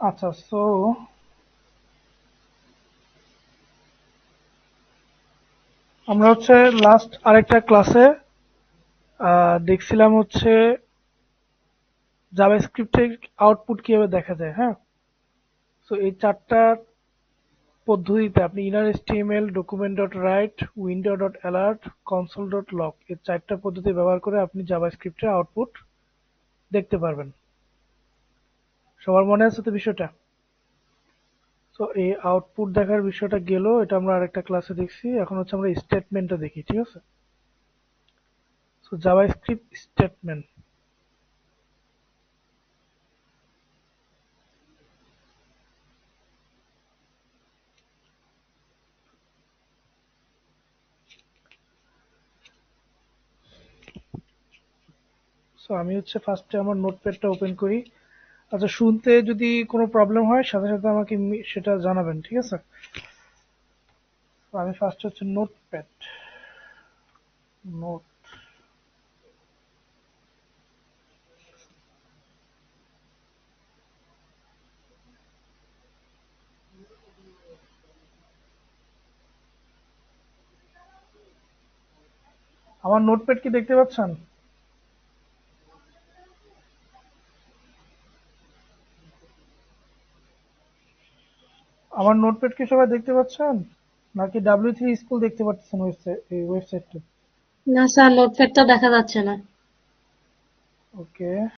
আচ্ছা, সো আমরা হচ্ছে লাস্ট আরেকটা ক্লাসে দেখছিলাম হচ্ছে জাভাস্ক্রিপ্টের আউটপুট কিভাবে দেখা যায়। হ্যাঁ, সো এই চারটা পদ্ধতিতে আপনি inner HTML, document dot right, window dot alert, console dot lock এই চারটা পদ্ধতি ব্যবহার করে আপনি জাভাস্ক্রিপ্টের আউটপুট দেখতে পারবেন। সবার মনে আছে তো বিষয়টা? তো এই আউটপুট দেখার বিষয়টা গেল, এটা আমরা আরেকটা ক্লাসে দেখছি। এখন হচ্ছে আমরা স্টেটমেন্টটা দেখি, ঠিক আছে? So JavaScript statement. সো আমি হচ্ছে ফার্স্টে আমার নোটপ্যাডটা ওপেন করি। আচ্ছা, শুনতে যদি কোনো প্রবলেম হয় সাথে সাথে আমাকে সেটা জানাবেন, ঠিক আছে? তো আমি ফার্স্ট হচ্ছে নোটপ্যাড, নোট। আমার নোটপ্যাড কি দেখতে পাচ্ছেন? আমার নোটপ্যাড কি সবাই দেখতে পাচ্ছেন, নাকি W3 স্কুল দেখতে পাচ্ছেন ওয়েবসাইটটা? না স্যার, নোটপ্যাডটা দেখা যাচ্ছে না। ওকে।